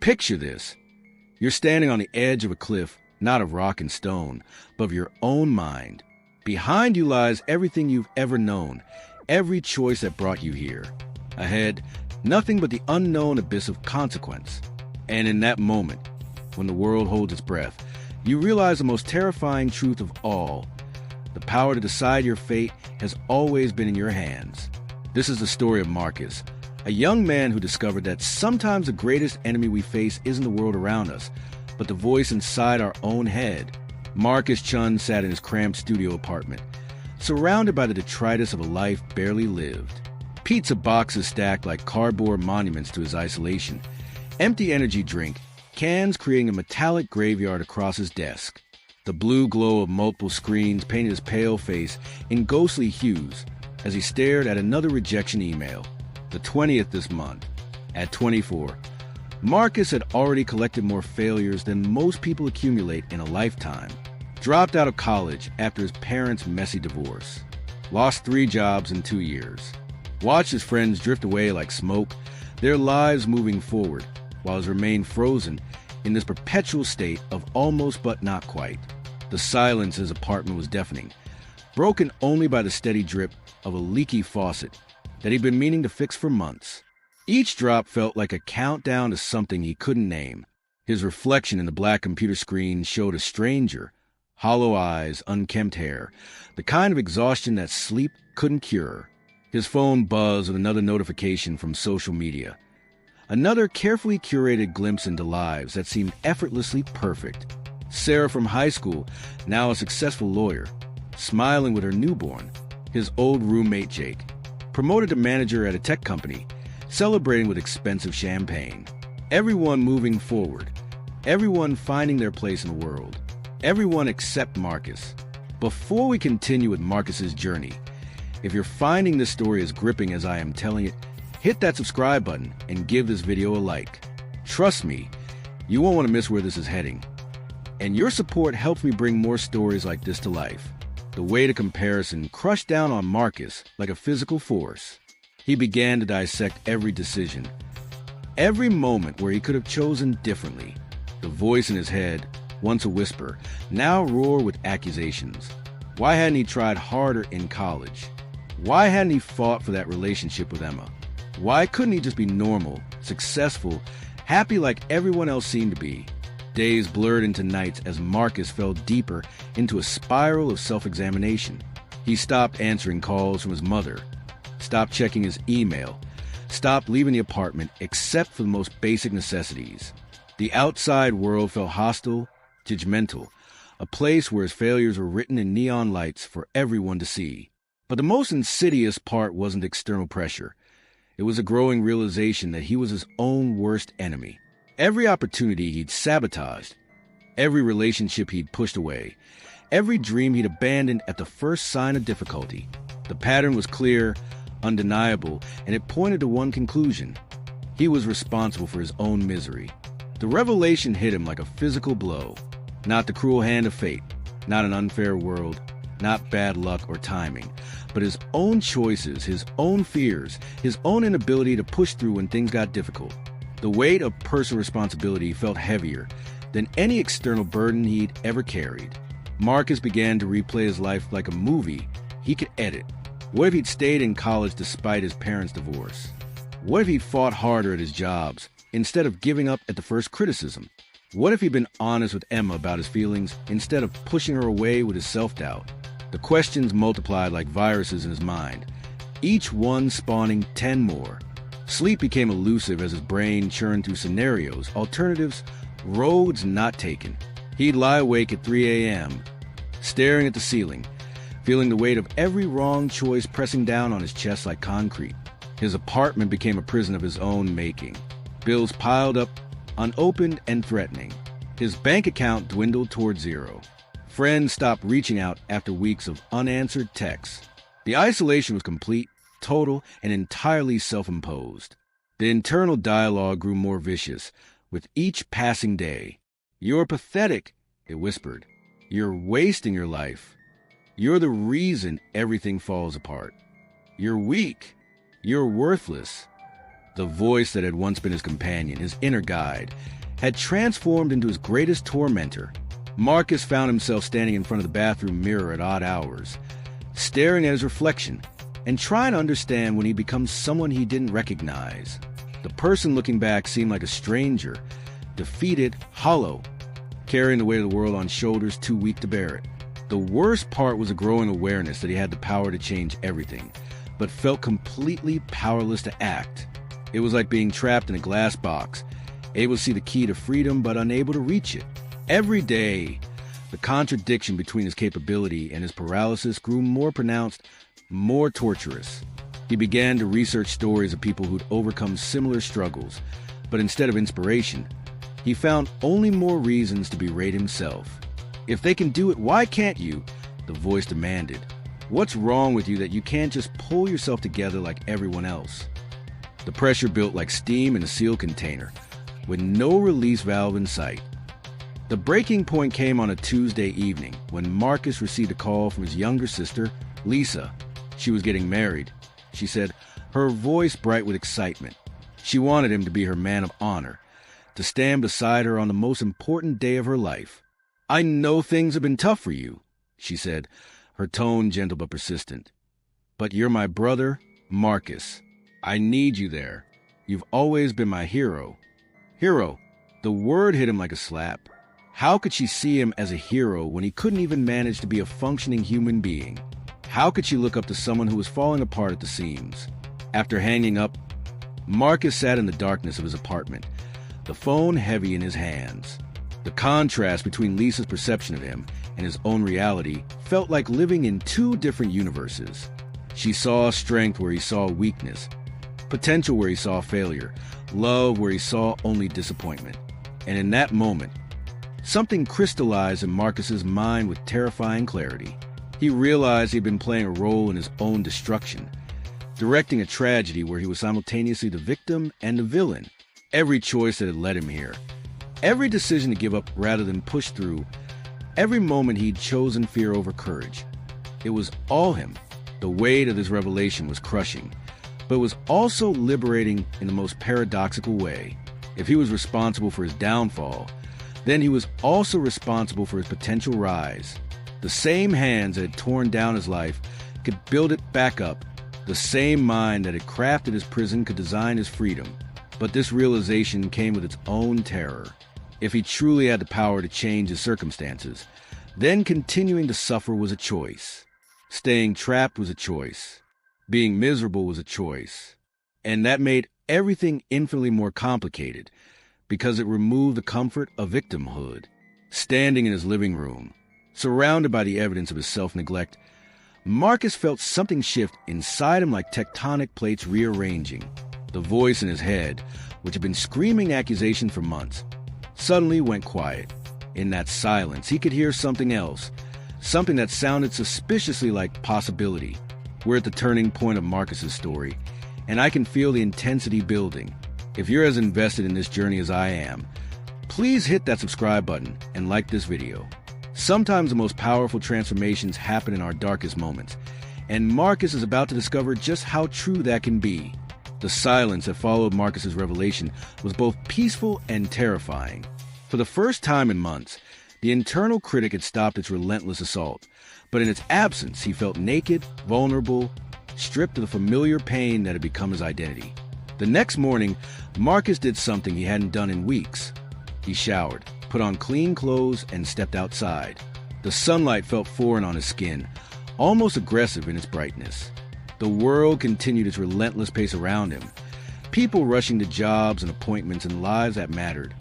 Picture this. You're standing on the edge of a cliff, not of rock and stone, but of your own mind. Behind you lies everything you've ever known, every choice that brought you here. Ahead, nothing but the unknown abyss of consequence. And in that moment, when the world holds its breath, you realize the most terrifying truth of all. The power to decide your fate has always been in your hands. This is the story of Marcus, a young man who discovered that sometimes the greatest enemy we face isn't the world around us, but the voice inside our own head. Marcus Chun sat in his cramped studio apartment, surrounded by the detritus of a life barely lived. Pizza boxes stacked like cardboard monuments to his isolation. Empty energy drink, cans creating a metallic graveyard across his desk. The blue glow of multiple screens painted his pale face in ghostly hues as he stared at another rejection email, the 20th this month. At 24, Marcus had already collected more failures than most people accumulate in a lifetime. Dropped out of college after his parents' messy divorce. Lost 3 jobs in 2 years. Watched his friends drift away like smoke, their lives moving forward, while his remained frozen in this perpetual state of almost but not quite. The silence in his apartment was deafening, broken only by the steady drip of a leaky faucet that he'd been meaning to fix for months. Each drop felt like a countdown to something he couldn't name. His reflection in the black computer screen showed a stranger, hollow eyes, unkempt hair, the kind of exhaustion that sleep couldn't cure. His phone buzzed with another notification from social media. Another carefully curated glimpse into lives that seemed effortlessly perfect. Sarah from high school, now a successful lawyer, smiling with her newborn. His old roommate Jake, promoted to manager at a tech company, celebrating with expensive champagne. Everyone moving forward. Everyone finding their place in the world. Everyone except Marcus. Before we continue with Marcus's journey, if you're finding this story as gripping as I am telling it, hit that subscribe button and give this video a like. Trust me, you won't want to miss where this is heading. And your support helps me bring more stories like this to life. The weight of comparison crushed down on Marcus like a physical force. He began to dissect every decision, every moment where he could have chosen differently. The voice in his head, once a whisper, now roared with accusations. Why hadn't he tried harder in college? Why hadn't he fought for that relationship with Emma? Why couldn't he just be normal, successful, happy like everyone else seemed to be? Days blurred into nights as Marcus fell deeper into a spiral of self-examination. He stopped answering calls from his mother, stopped checking his email, stopped leaving the apartment except for the most basic necessities. The outside world felt hostile, judgmental, a place where his failures were written in neon lights for everyone to see. But the most insidious part wasn't external pressure. It was a growing realization that he was his own worst enemy. Every opportunity he'd sabotaged, every relationship he'd pushed away, every dream he'd abandoned at the first sign of difficulty. The pattern was clear, undeniable, and it pointed to one conclusion. He was responsible for his own misery. The revelation hit him like a physical blow. Not the cruel hand of fate, not an unfair world, not bad luck or timing, but his own choices, his own fears, his own inability to push through when things got difficult. The weight of personal responsibility felt heavier than any external burden he'd ever carried. Marcus began to replay his life like a movie he could edit. What if he'd stayed in college despite his parents' divorce? What if he'd fought harder at his jobs instead of giving up at the first criticism? What if he'd been honest with Emma about his feelings instead of pushing her away with his self-doubt? The questions multiplied like viruses in his mind, each one spawning 10 more. Sleep became elusive as his brain churned through scenarios, alternatives, roads not taken. He'd lie awake at 3 a.m., staring at the ceiling, feeling the weight of every wrong choice pressing down on his chest like concrete. His apartment became a prison of his own making. Bills piled up, unopened and threatening. His bank account dwindled toward zero. Friends stopped reaching out after weeks of unanswered texts. The isolation was complete, total, and entirely self-imposed. The internal dialogue grew more vicious with each passing day. "You're pathetic," it whispered. "You're wasting your life. You're the reason everything falls apart. You're weak. You're worthless." The voice that had once been his companion, his inner guide, had transformed into his greatest tormentor. Marcus found himself standing in front of the bathroom mirror at odd hours, staring at his reflection and trying to understand when he becomes someone he didn't recognize. The person looking back seemed like a stranger, defeated, hollow, carrying the weight of the world on shoulders too weak to bear it. The worst part was a growing awareness that he had the power to change everything, but felt completely powerless to act. It was like being trapped in a glass box, able to see the key to freedom but unable to reach it. Every day, the contradiction between his capability and his paralysis grew more pronounced, more torturous. He began to research stories of people who'd overcome similar struggles, but instead of inspiration, he found only more reasons to berate himself. If they can do it, why can't you? The voice demanded. What's wrong with you that you can't just pull yourself together like everyone else? The pressure built like steam in a sealed container, with no release valve in sight. The breaking point came on a Tuesday evening when Marcus received a call from his younger sister, Lisa. She was getting married, she said, her voice bright with excitement. She wanted him to be her man of honor, to stand beside her on the most important day of her life. I know things have been tough for you, she said, her tone gentle but persistent. But you're my brother, Marcus. I need you there. You've always been my hero. Hero. The word hit him like a slap. How could she see him as a hero when he couldn't even manage to be a functioning human being? How could she look up to someone who was falling apart at the seams? After hanging up, Marcus sat in the darkness of his apartment, the phone heavy in his hands. The contrast between Lisa's perception of him and his own reality felt like living in two different universes. She saw strength where he saw weakness, potential where he saw failure, love where he saw only disappointment. And in that moment, something crystallized in Marcus's mind with terrifying clarity. He realized he'd been playing a role in his own destruction, directing a tragedy where he was simultaneously the victim and the villain. Every choice that had led him here, every decision to give up rather than push through, every moment he'd chosen fear over courage. It was all him. The weight of this revelation was crushing, but was also liberating in the most paradoxical way. If he was responsible for his downfall, then he was also responsible for his potential rise. The same hands that had torn down his life could build it back up. The same mind that had crafted his prison could design his freedom. But this realization came with its own terror. If he truly had the power to change his circumstances, then continuing to suffer was a choice. Staying trapped was a choice. Being miserable was a choice. And that made everything infinitely more complicated because it removed the comfort of victimhood. Standing in his living room, surrounded by the evidence of his self-neglect, Marcus felt something shift inside him like tectonic plates rearranging. The voice in his head, which had been screaming accusation for months, suddenly went quiet. In that silence, he could hear something else, something that sounded suspiciously like possibility. We're at the turning point of Marcus's story, and I can feel the intensity building. If you're as invested in this journey as I am, please hit that subscribe button and like this video. Sometimes the most powerful transformations happen in our darkest moments, and Marcus is about to discover just how true that can be. The silence that followed Marcus's revelation was both peaceful and terrifying. For the first time in months, the internal critic had stopped its relentless assault, but in its absence, he felt naked, vulnerable, stripped of the familiar pain that had become his identity. The next morning, Marcus did something he hadn't done in weeks. He showered, put on clean clothes, and stepped outside. The sunlight felt foreign on his skin, almost aggressive in its brightness. The world continued its relentless pace around him, people rushing to jobs and appointments and lives that mattered.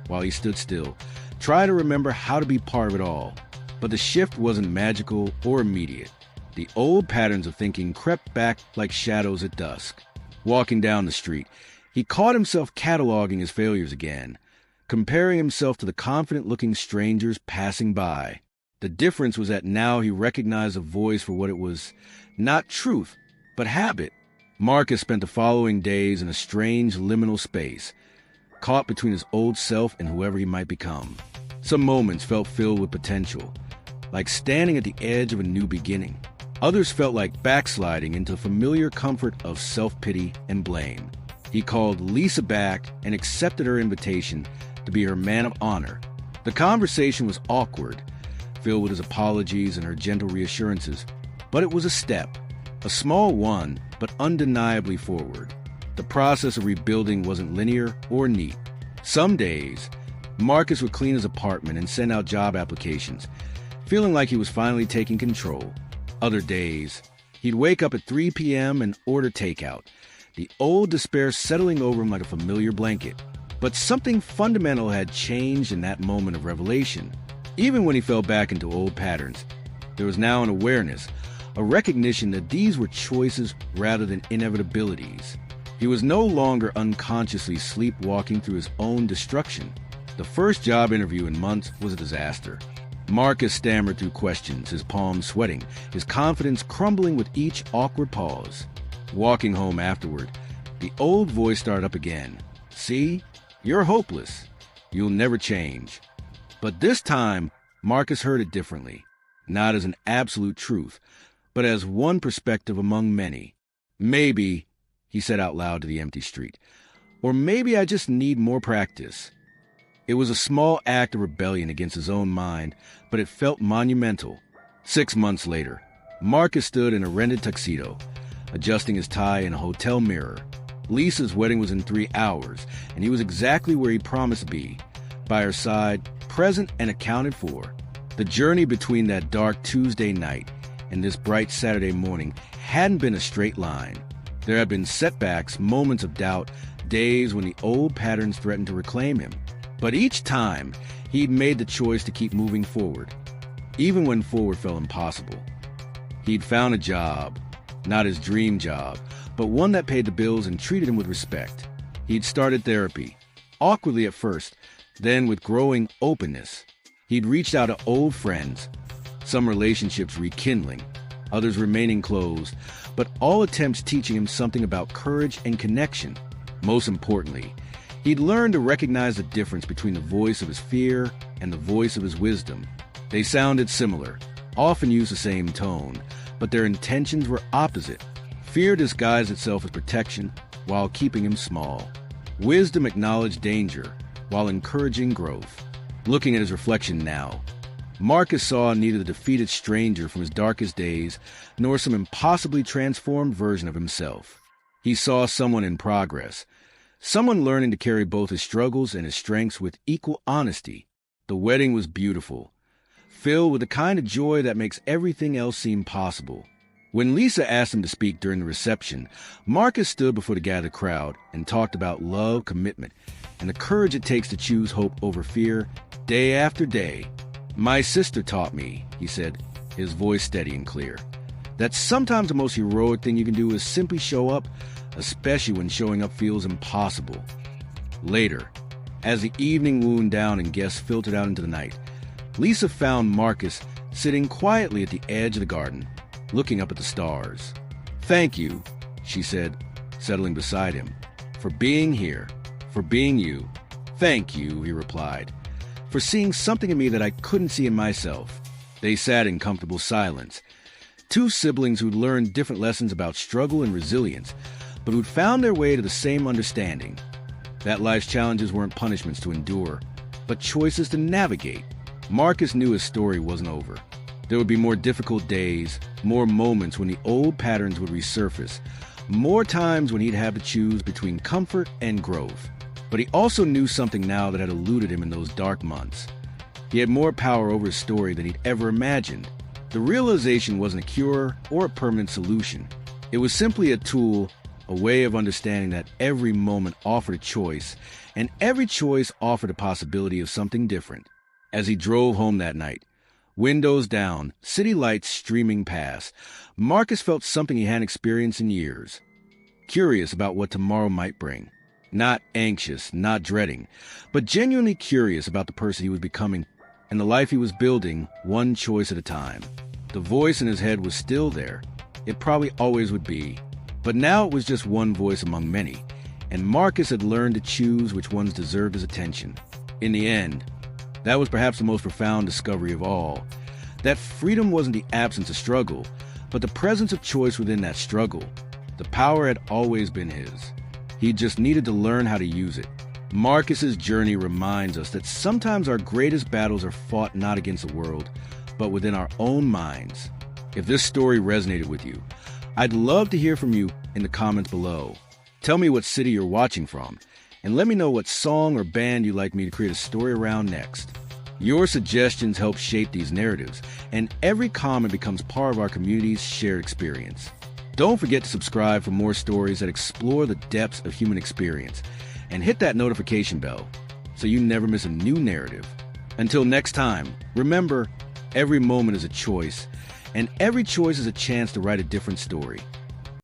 While he stood still, trying to remember how to be part of it all. But the shift wasn't magical or immediate. The old patterns of thinking crept back like shadows at dusk. Walking down the street, he caught himself cataloging his failures again, comparing himself to the confident-looking strangers passing by. The difference was that now he recognized a voice for what it was, not truth, but habit. Marcus spent the following days in a strange liminal space, caught between his old self and whoever he might become. Some moments felt filled with potential, like standing at the edge of a new beginning. Others felt like backsliding into the familiar comfort of self-pity and blame. He called Lisa back and accepted her invitation to be her man of honor. The conversation was awkward, filled with his apologies and her gentle reassurances, but it was a step, a small one, but undeniably forward. The process of rebuilding wasn't linear or neat. Some days, Marcus would clean his apartment and send out job applications, feeling like he was finally taking control. Other days, he'd wake up at 3 p.m. and order takeout, the old despair settling over him like a familiar blanket. But something fundamental had changed in that moment of revelation. Even when he fell back into old patterns, there was now an awareness, a recognition that these were choices rather than inevitabilities. He was no longer unconsciously sleepwalking through his own destruction. The first job interview in months was a disaster. Marcus stammered through questions, his palms sweating, his confidence crumbling with each awkward pause. Walking home afterward, the old voice started up again. "See? You're hopeless. You'll never change." But this time, Marcus heard it differently, not as an absolute truth, but as one perspective among many. "Maybe," he said out loud to the empty street, "or maybe I just need more practice." It was a small act of rebellion against his own mind, but it felt monumental. 6 months later, Marcus stood in a rented tuxedo, adjusting his tie in a hotel mirror. Lisa's wedding was in 3 hours, and he was exactly where he promised to be, by her side, present and accounted for. The journey between that dark Tuesday night and this bright Saturday morning hadn't been a straight line. There had been setbacks, moments of doubt, days when the old patterns threatened to reclaim him. But each time, he'd made the choice to keep moving forward, even when forward felt impossible. He'd found a job, not his dream job, but one that paid the bills and treated him with respect. He'd started therapy, awkwardly at first, then with growing openness. He'd reached out to old friends, some relationships rekindling, others remaining closed, but all attempts teaching him something about courage and connection. Most importantly, he'd learned to recognize the difference between the voice of his fear and the voice of his wisdom. They sounded similar, often used the same tone, but their intentions were opposite. Fear disguised itself as protection while keeping him small. Wisdom acknowledged danger while encouraging growth. Looking at his reflection now, Marcus saw neither the defeated stranger from his darkest days nor some impossibly transformed version of himself. He saw someone in progress, someone learning to carry both his struggles and his strengths with equal honesty. The wedding was beautiful, filled with the kind of joy that makes everything else seem possible. When Lisa asked him to speak during the reception, Marcus stood before the gathered crowd and talked about love, commitment, and the courage it takes to choose hope over fear day after day. "My sister taught me," he said, his voice steady and clear, "that sometimes the most heroic thing you can do is simply show up, especially when showing up feels impossible." Later, as the evening wound down and guests filtered out into the night, Lisa found Marcus sitting quietly at the edge of the garden, looking up at the stars. "Thank you," she said, settling beside him, "for being here, for being you." "Thank you," he replied, "for seeing something in me that I couldn't see in myself." They sat in comfortable silence, two siblings who'd learned different lessons about struggle and resilience, but who'd found their way to the same understanding, that life's challenges weren't punishments to endure, but choices to navigate. Marcus knew his story wasn't over. There would be more difficult days, more moments when the old patterns would resurface, more times when he'd have to choose between comfort and growth. But he also knew something now that had eluded him in those dark months. He had more power over his story than he'd ever imagined. The realization wasn't a cure or a permanent solution. It was simply a tool, a way of understanding that every moment offered a choice, and every choice offered a possibility of something different. As he drove home that night, windows down, city lights streaming past, Marcus felt something he hadn't experienced in years. Curious about what tomorrow might bring. Not anxious, not dreading, but genuinely curious about the person he was becoming and the life he was building, one choice at a time. The voice in his head was still there. It probably always would be. But now it was just one voice among many, and Marcus had learned to choose which ones deserved his attention. In the end, that was perhaps the most profound discovery of all. That freedom wasn't the absence of struggle, but the presence of choice within that struggle. The power had always been his. He just needed to learn how to use it. Marcus's journey reminds us that sometimes our greatest battles are fought not against the world, but within our own minds. If this story resonated with you, I'd love to hear from you in the comments below. Tell me what city you're watching from, and let me know what song or band you'd like me to create a story around next. Your suggestions help shape these narratives, and every comment becomes part of our community's shared experience. Don't forget to subscribe for more stories that explore the depths of human experience, and hit that notification bell so you never miss a new narrative. Until next time, remember, every moment is a choice, and every choice is a chance to write a different story.